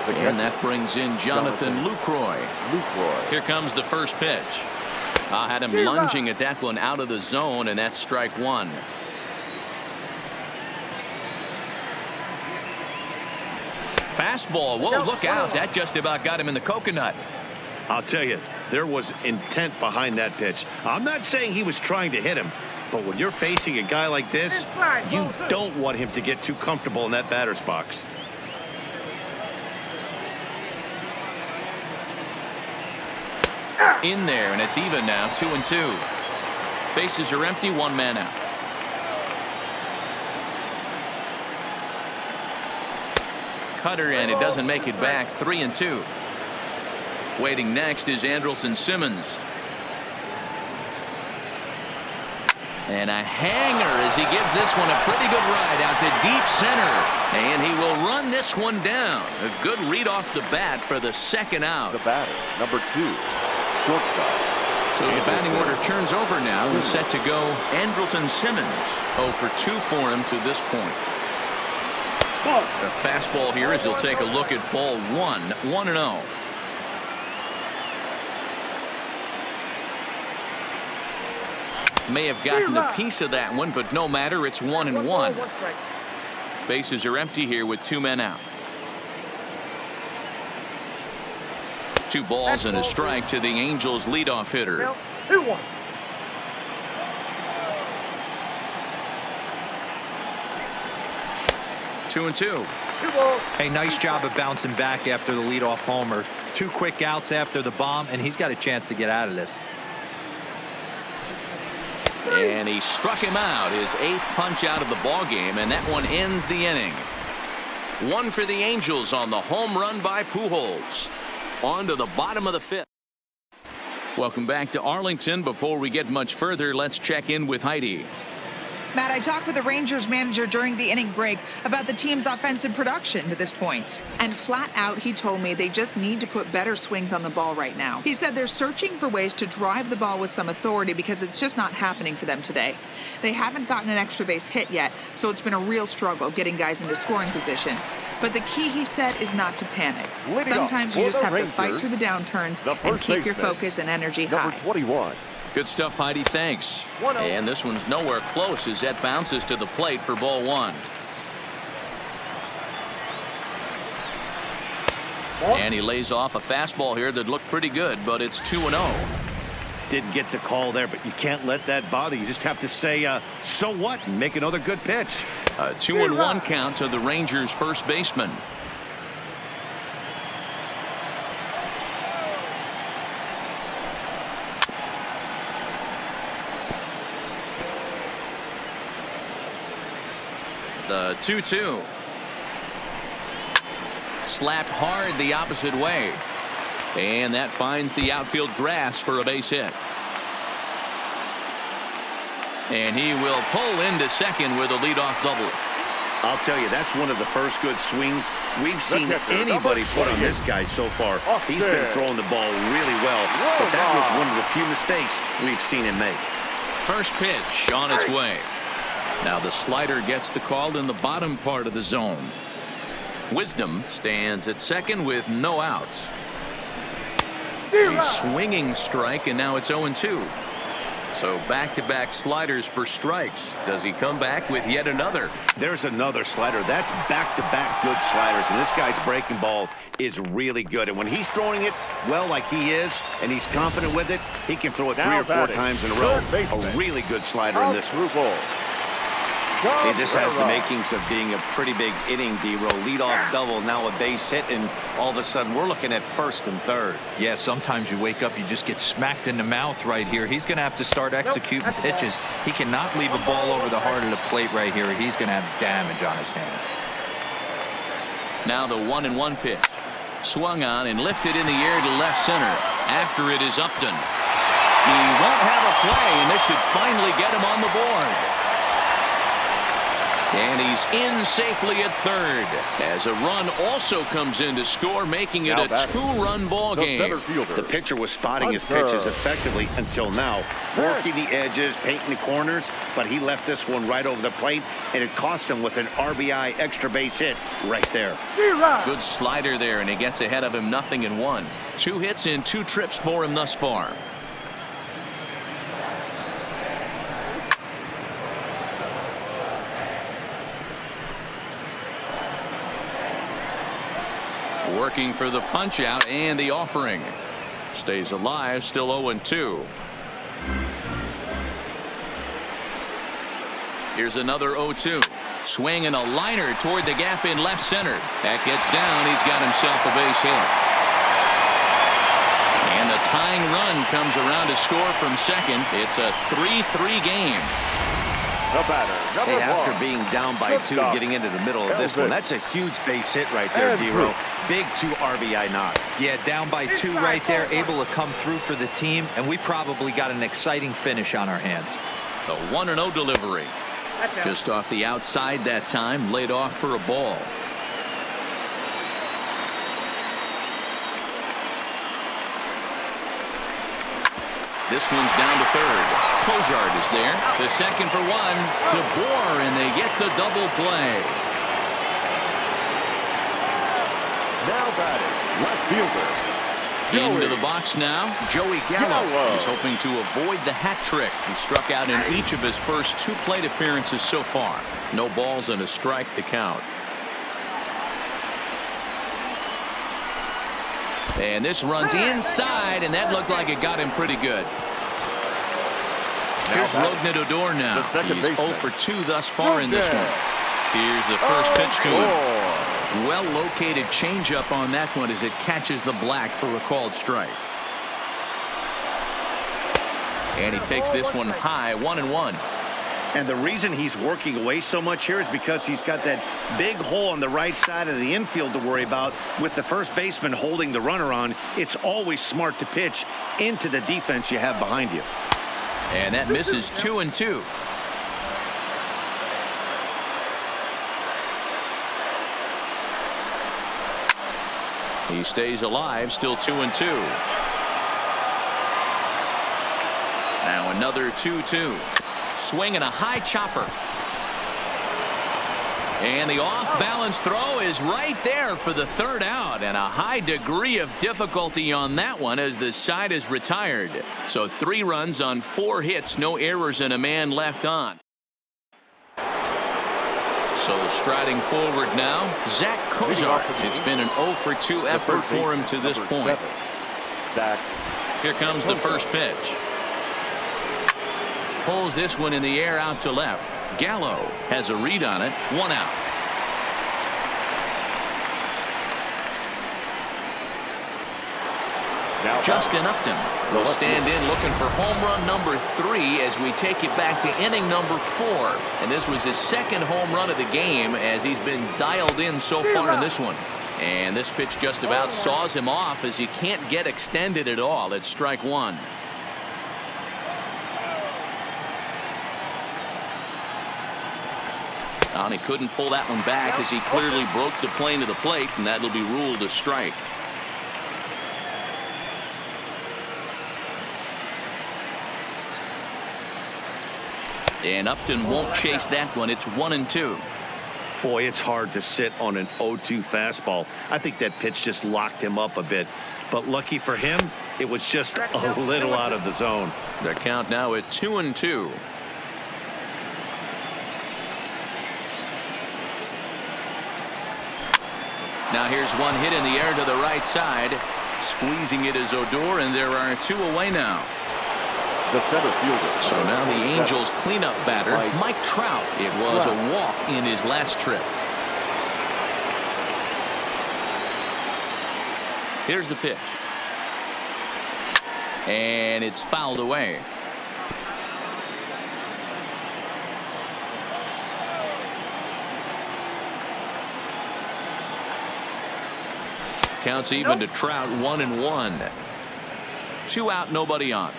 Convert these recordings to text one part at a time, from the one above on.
And that brings in Jonathan Lucroy. Here comes the first pitch. I had him lunging at that one out of the zone, and that's strike one. Fastball. Whoa, look out. That just about got him in the coconut. I'll tell you, there was intent behind that pitch. I'm not saying he was trying to hit him, but when you're facing a guy like this, you don't want him to get too comfortable in that batter's box. In there, and it's even now, 2-2. Bases are empty, one man out. Cutter, and it doesn't make it back, 3-2. Waiting next is Andrelton Simmons. And a hanger as he gives this one a pretty good ride out to deep center. And he will run this one down. A good read off the bat for the second out. The batter, number 2, shortstop. So the batting order turns over now and set to go Andrelton Simmons. 0 for 2 for him to this point. The fastball here as he'll take a look at ball 1, 1-0. May have gotten a piece of that one, but no matter, it's 1-1. Bases are empty here with 2 men out. 2 balls and a strike to the Angels leadoff hitter. 2-1. Two and two. Hey, nice job of bouncing back after the leadoff homer. 2 quick outs after the bomb, and he's got a chance to get out of this. And he struck him out, his 8th punch out of the ball game, and that one ends the inning. 1 for the Angels on the home run by Pujols. On to the bottom of the 5th. Welcome back to Arlington. Before we get much further, let's check in with Heidi. Matt, I talked with the Rangers manager during the inning break about the team's offensive production to this point. And flat out, he told me they just need to put better swings on the ball right now. He said they're searching for ways to drive the ball with some authority because it's just not happening for them today. They haven't gotten an extra base hit yet, so it's been a real struggle getting guys into scoring position. But the key, he said, is not to panic. Sometimes you just have to fight through the downturns and keep your focus and energy high. Number 21. Good stuff, Heidi. Thanks. And this one's nowhere close as that bounces to the plate for ball 1. And he lays off a fastball here that looked pretty good, but it's 2-0. Didn't get the call there, but you can't let that bother. You just have to say, so what, and make another good pitch. A 2-1 count to the Rangers' first baseman. The 2-2. Slapped hard the opposite way. And that finds the outfield grass for a base hit. And he will pull into second with a leadoff double. I'll tell you, that's one of the first good swings we've seen anybody put on this guy so far. He's been throwing the ball really well, but that was one of the few mistakes we've seen him make. First pitch on its way. Now the slider gets the call in the bottom part of the zone. Wisdom stands at second with no outs. A swinging strike, and now it's 0-2. So back-to-back sliders for strikes. Does he come back with yet another? There's another slider. That's back-to-back good sliders, and this guy's breaking ball is really good. And when he's throwing it well like he is, and he's confident with it, he can throw it 3 or 4 times in a row. A really good slider in this group. Hey, this has the makings of being a pretty big inning, D-Row. Leadoff double, now a base hit, and all of a sudden we're looking at first and third. Yeah, sometimes you wake up, you just get smacked in the mouth right here. He's going to have to start executing pitches. He cannot leave a ball over the heart of the plate right here. He's going to have damage on his hands. Now the 1-1 pitch. Swung on and lifted in the air to left center. After it is Upton. He won't have a play, and this should finally get him on the board. And he's in safely at third, as a run also comes in to score, making it a 2-run ball game. The pitcher was spotting his pitches effectively until now, working the edges, painting the corners, but he left this one right over the plate, and it cost him with an RBI extra base hit right there. Good slider there, and he gets ahead of him 0-1. 2 hits in 2 trips for him thus far. Working for the punch out and the offering. Stays alive, still 0-2. Here's another 0-2. Swing and a liner toward the gap in left center. That gets down. He's got himself a base hit. And the tying run comes around to score from second. It's a 3-3 game. The batter, Hey, after being down by 2, getting into the middle of this one, that's a huge base hit right there, D-Row. Big 2 RBI knock. Yeah, down by 2 right there, able to come through for the team, and we probably got an exciting finish on our hands. The 1-0 delivery. Just off the outside that time, laid off for a ball. This one's down to third. Cozart is there. The second for 1 to Bohr, and they get the double play. Now batting, left fielder. Into the box now, Joey Gallo. He's hoping to avoid the hat trick. He struck out in each of his first 2 plate appearances so far. No balls and a strike to count. And this runs inside, and that looked like it got him pretty good. Here's Rougned Odor now. He's 0 for 2 thus far in this one. Here's the first pitch to him. Well-located changeup on that one as it catches the black for a called strike. And he takes this one high, 1-1. And the reason he's working away so much here is because he's got that big hole on the right side of the infield to worry about. With the first baseman holding the runner on, it's always smart to pitch into the defense you have behind you. And that misses 2-2. He stays alive, still 2-2. Now another 2-2. Swing and a high chopper. And the off-balance throw is right there for the third out, and a high degree of difficulty on that one as the side is retired. So 3 runs on 4 hits, no errors, and a man left on. So striding forward now, Zach Cozart. It's been an 0 for 2 effort for him to this point. Here comes the first pitch. Pulls this one in the air out to left. Gallo has a read on it. 1 out. Justin Upton will stand in looking for home run number 3 as we take it back to inning number 4. And this was his second home run of the game as he's been dialed in so far in this one. And this pitch just about saws him off as he can't get extended at all. It's strike 1. And he couldn't pull that one back as he clearly broke the plane of the plate, and that'll be ruled a strike. And Upton won't chase that one. It's 1-2. Boy, it's hard to sit on an 0-2 fastball. I think that pitch just locked him up a bit. But lucky for him, it was just a little out of the zone. The count now at 2-2. Now here's one hit in the air to the right side. Squeezing it is Odor, and there are 2 away now. The center fielder. So now the Angels cleanup batter, Mike Trout. It was a walk in his last trip. Here's the pitch. And it's fouled away. Counts even to Trout, 1-1. 2 out, nobody on.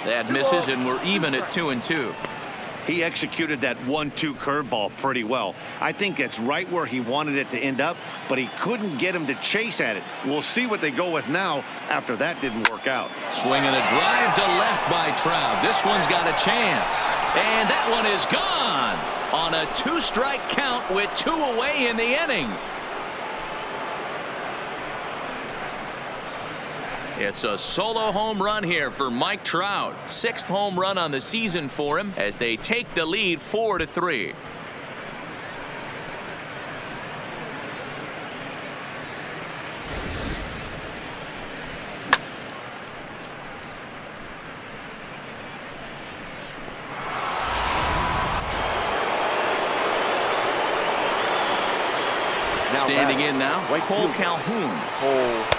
That misses, and we're even at 2-2. He executed that 1-2 curveball pretty well. I think that's right where he wanted it to end up, but he couldn't get him to chase at it. We'll see what they go with now after that didn't work out. Swinging a drive to left by Trout. This one's got a chance. And that one is gone on a 2-strike count with 2 away in the inning. It's a solo home run here for Mike Trout. 6th home run on the season for him as they take the lead 4-3. Standing in now, Cole Calhoun.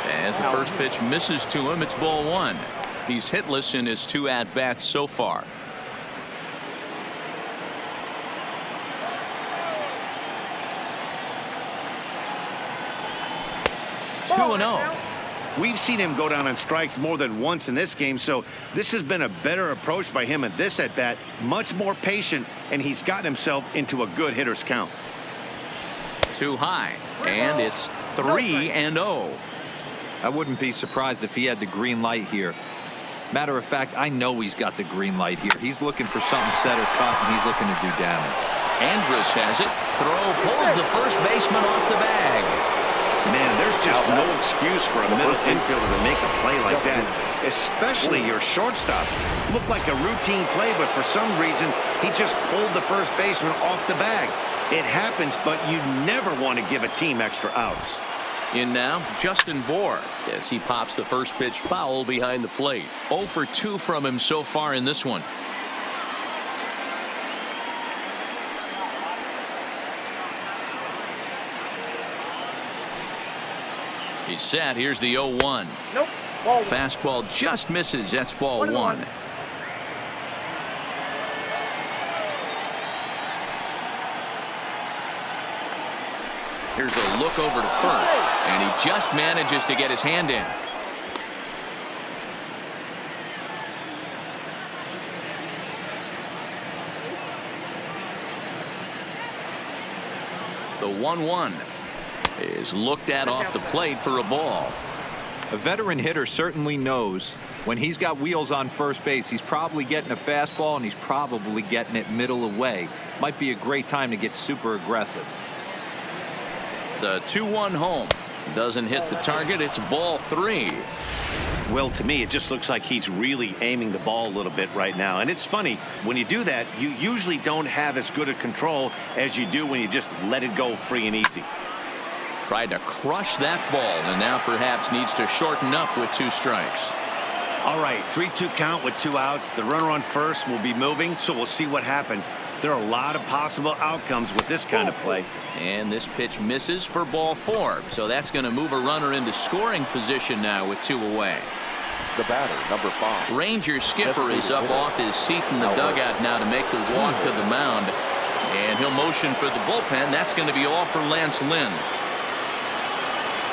As the first pitch misses to him, it's ball 1. He's hitless in his 2 at-bats so far. Two 2-0. We've seen him go down on strikes more than once in this game, so this has been a better approach by him at this at-bat. Much more patient, and he's gotten himself into a good hitter's count. Too high, and it's 3-0. I wouldn't be surprised if he had the green light here. Matter of fact, I know he's got the green light here. He's looking for something set or cut, and he's looking to do damage. Andrus has it. Throw pulls the first baseman off the bag. Man, there's just no excuse for a middle infielder to make a play like that, especially your shortstop. Looked like a routine play, but for some reason, he just pulled the first baseman off the bag. It happens, but you never want to give a team extra outs. In now, Justin Bohr, as he pops the first pitch foul behind the plate. 0 for 2 from him so far in this one. He's set. Here's the 0-1. Nope. Fastball just misses. That's ball 1. Here's a look over to first, and he just manages to get his hand in. The 1-1 is looked at off the plate for a ball. A veteran hitter certainly knows when he's got wheels on first base, he's probably getting a fastball, and he's probably getting it middle away. Might be a great time to get super aggressive. The 2-1 home doesn't hit the target. It's ball 3. Well, to me, it just looks like he's really aiming the ball a little bit right now. And it's funny, when you do that, you usually don't have as good a control as you do when you just let it go free and easy. Tried to crush that ball, and now perhaps needs to shorten up with 2 strikes. All right, 3-2 count with 2 outs. The runner on first will be moving, so we'll see what happens. There are a lot of possible outcomes with this kind of play. And this pitch misses for ball 4. So that's going to move a runner into scoring position now with 2 away. The batter, number 5. Rangers skipper is up off his seat in the dugout now to make the walk to the mound. And he'll motion for the bullpen. That's going to be all for Lance Lynn.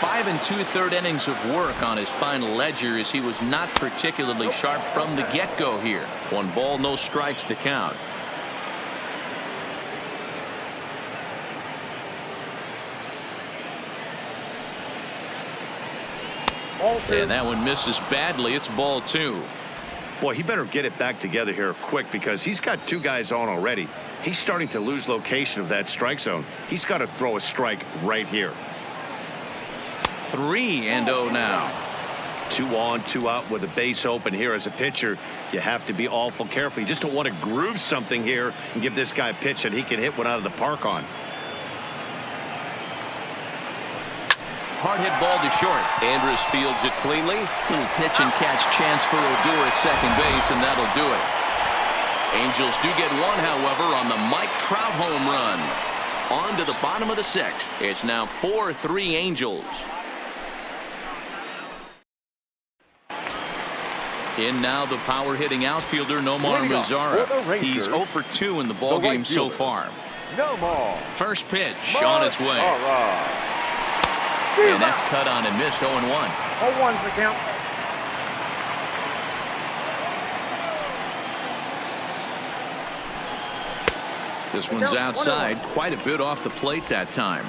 5 2/3 innings of work on his final ledger as he was not particularly sharp from the get-go here. 1 ball, no strikes to count. And that one misses badly. It's ball 2. Boy, he better get it back together here quick because he's got 2 guys on already. He's starting to lose location of that strike zone. He's got to throw a strike right here. 3-0 now. 2 on, 2 out with a base open here as a pitcher. You have to be awful careful. You just don't want to groove something here and give this guy a pitch that he can hit one out of the park on. Hard hit ball to short. Andrus fields it cleanly. Little pitch and catch chance for Odor at second base, and that'll do it. Angels do get 1, however, on the Mike Trout home run. On to the bottom of the 6th. It's now 4-3 Angels. In now the power hitting outfielder Nomar Mazara. He's 0 for 2 in the ballgame so far. Nomar. First pitch on its way. And that's cut on and missed. 0-1. 0-1's the count. This one's outside, quite a bit off the plate that time.